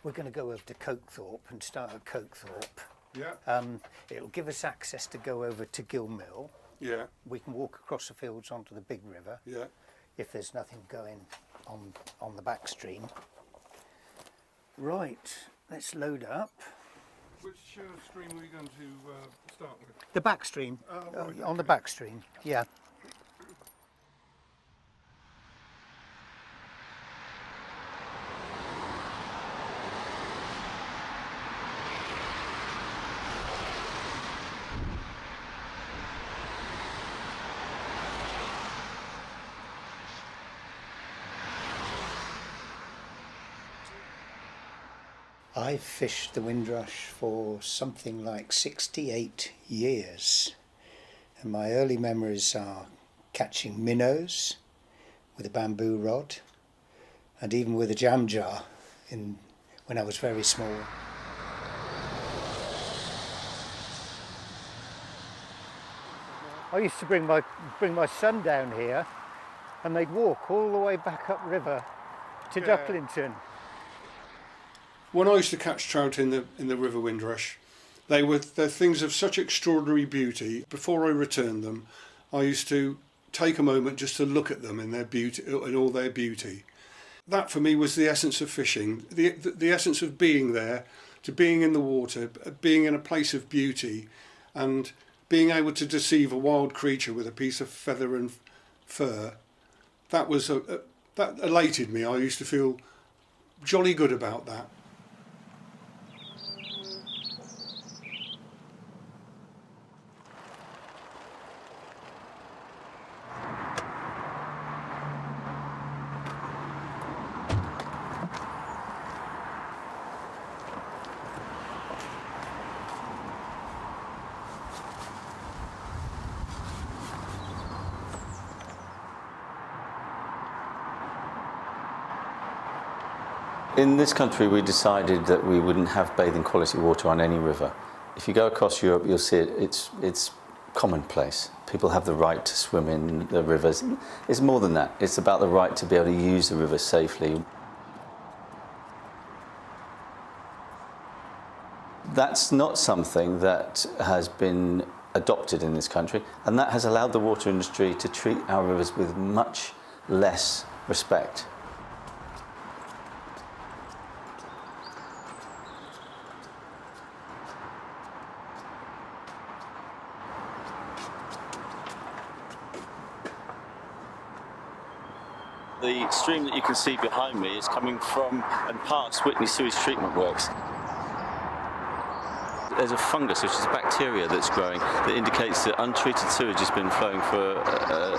we're going to go over to Cokethorpe and start at Cokethorpe. Yeah. It'll give us access to go over to Gill Mill. Yeah. We can walk across the fields onto the big river. Yeah. If there's nothing going on the back stream. Right, let's load up. Which stream are we going to start with? The back stream. Right, on the back stream, yeah. I've fished the Windrush for something like 68 years, and my early memories are catching minnows with a bamboo rod and even with a jam jar when I was very small. I used to bring my son down here and they'd walk all the way back up river to Ducklington. When I used to catch trout in the River Windrush, they're things of such extraordinary beauty. Before I returned them, I used to take a moment just to look at them in their beauty, in all their beauty. That for me was the essence of fishing, the essence of being there, to being in the water, being in a place of beauty, and being able to deceive a wild creature with a piece of feather and fur. That elated me. I used to feel jolly good about that. In this country, we decided that we wouldn't have bathing quality water on any river. If you go across Europe, you'll see it's commonplace. People have the right to swim in the rivers. It's more than that. It's about the right to be able to use the river safely. That's not something that has been adopted in this country, and that has allowed the water industry to treat our rivers with much less respect. The stream that you can see behind me is coming from and parts Whitney Sewage Treatment Works. There's a fungus, which is a bacteria that's growing, that indicates that untreated sewage has been flowing for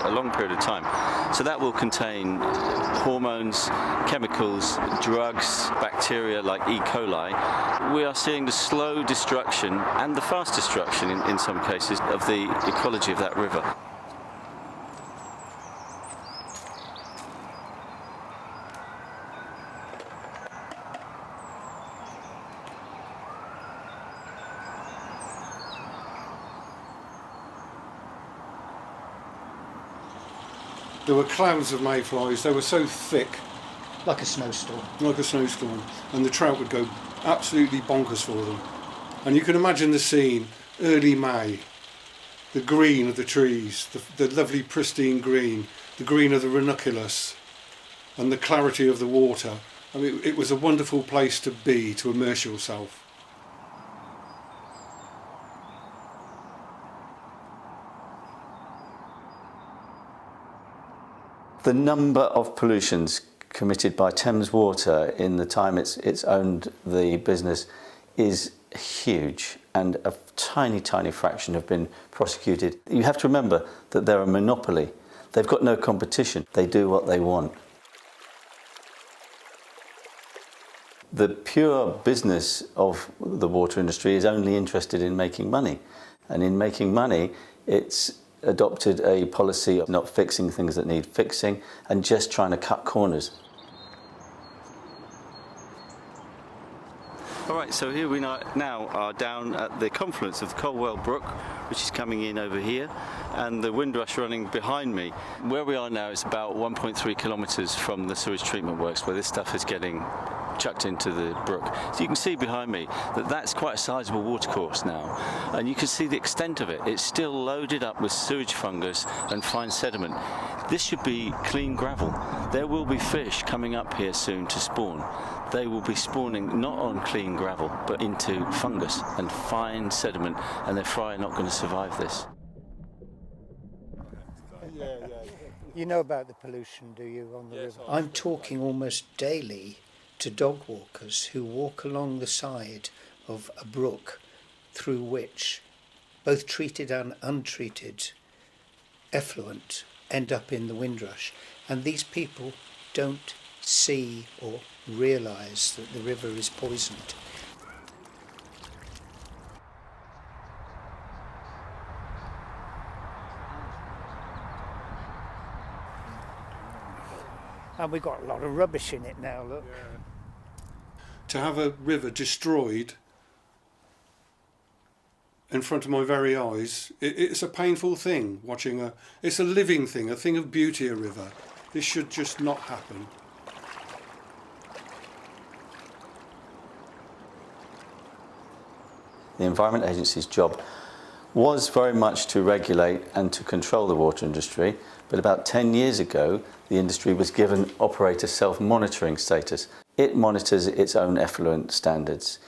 a long period of time. So that will contain hormones, chemicals, drugs, bacteria like E. coli. We are seeing the slow destruction and the fast destruction in some cases of the ecology of that river. There were clouds of mayflies. They were so thick. Like a snowstorm. Like a snowstorm. And the trout would go absolutely bonkers for them. And you can imagine the scene, early May, the green of the trees, the lovely pristine green, the green of the ranunculus, and the clarity of the water. I mean, it was a wonderful place to be, to immerse yourself. The number of pollutions committed by Thames Water in the time it's owned the business is huge, and a tiny, tiny fraction have been prosecuted. You have to remember that they're a monopoly. They've got no competition. They do what they want. The pure business of the water industry is only interested in making money. And in making money, it's adopted a policy of not fixing things that need fixing and just trying to cut corners. All right, so here we now are down at the confluence of the Colwell Brook, which is coming in over here, and the Windrush running behind me. Where we are now is about 1.3 kilometres from the sewage treatment works where this stuff is getting chucked into the brook. So you can see behind me that that's quite a sizable watercourse now, and you can see the extent of it. It's still loaded up with sewage fungus and fine sediment. This should be clean gravel. There will be fish coming up here soon to spawn. They will be spawning not on clean gravel but into fungus and fine sediment, and they're fry not going to survive this. You know about the pollution, do you, on the river? I'm talking almost daily to dog walkers who walk along the side of a brook through which both treated and untreated effluent end up in the Windrush. And these people don't see or realise that the river is poisoned. And we've got a lot of rubbish in it now, look. Yeah. To have a river destroyed in front of my very eyes, it's a painful thing watching it's a living thing, a thing of beauty, a river. This should just not happen. The Environment Agency's job was very much to regulate and to control the water industry, but about 10 years ago the industry was given operator self-monitoring status. It monitors its own effluent standards.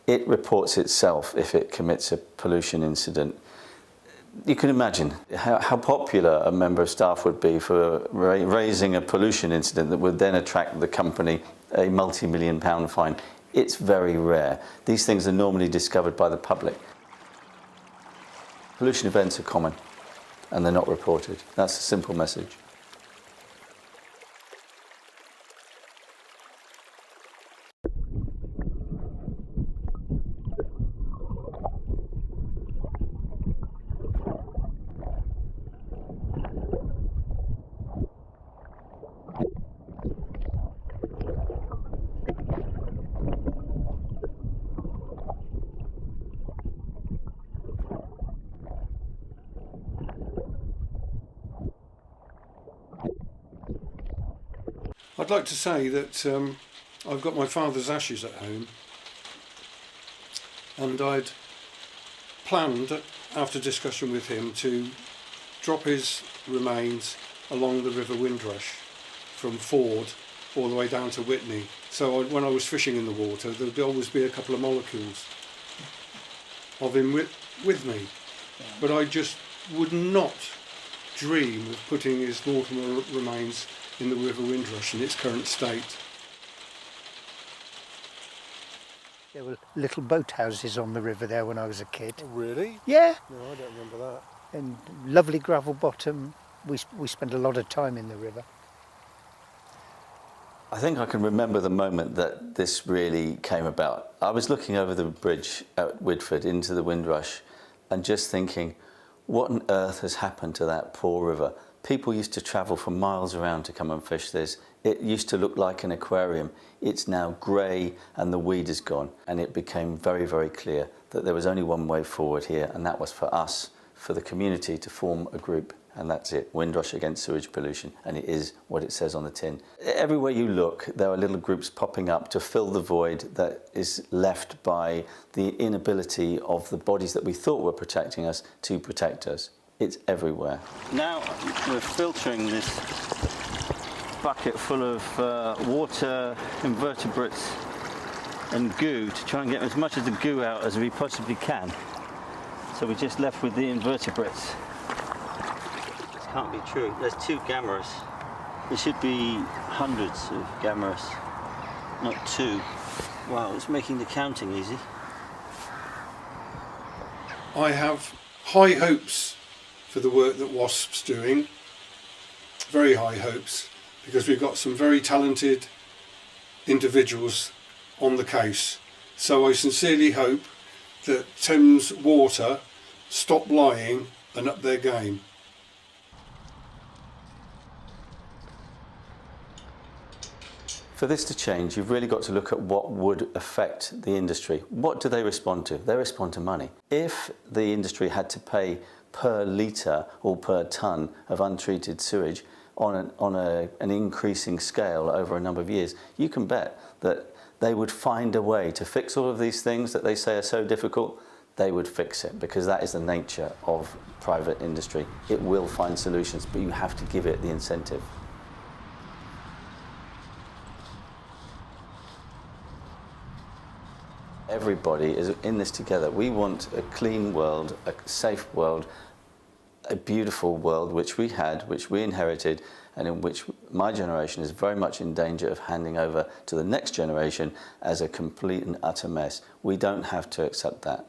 It reports itself if it commits a pollution incident. You can imagine how popular a member of staff would be for raising a pollution incident that would then attract the company a multi-million-pound fine. It's very rare. These things are normally discovered by the public. Pollution events are common and they're not reported. That's a simple message. I'd like to say that I've got my father's ashes at home, and I'd planned, after discussion with him, to drop his remains along the River Windrush from Ford all the way down to Witney. So when I was fishing in the water, there would always be a couple of molecules of him with me. But I just would not dream of putting his mortal remains in the River Windrush in its current state. There were little boathouses on the river there when I was a kid. Oh, really? Yeah. No, I don't remember that. And lovely gravel bottom. We spent a lot of time in the river. I think I can remember the moment that this really came about. I was looking over the bridge at Whitford into the Windrush and just thinking, what on earth has happened to that poor river? People used to travel for miles around to come and fish this. It used to look like an aquarium. It's now grey and the weed is gone. And it became very, very clear that there was only one way forward here, and that was for us, for the community to form a group. And that's it, Windrush Against Sewage Pollution. And it is what it says on the tin. Everywhere you look, there are little groups popping up to fill the void that is left by the inability of the bodies that we thought were protecting us to protect us. It's everywhere. Now we're filtering this bucket full of water, invertebrates and goo to try and get as much of the goo out as we possibly can. So we're just left with the invertebrates. This can't be true. There's 2 gammas. There should be hundreds of gammas, not 2. Wow, it's making the counting easy. I have high hopes for the work that WASP's doing, very high hopes, because we've got some very talented individuals on the case. So I sincerely hope that Thames Water stop lying and up their game. For this to change, you've really got to look at what would affect the industry. What do they respond to? They respond to money. If the industry had to pay per litre or per tonne of untreated sewage on an increasing scale over a number of years, you can bet that they would find a way to fix all of these things that they say are so difficult. They would fix it, because that is the nature of private industry. It will find solutions, but you have to give it the incentive. Everybody is in this together. We want a clean world, a safe world, a beautiful world, which we had, which we inherited, and in which my generation is very much in danger of handing over to the next generation as a complete and utter mess. We don't have to accept that.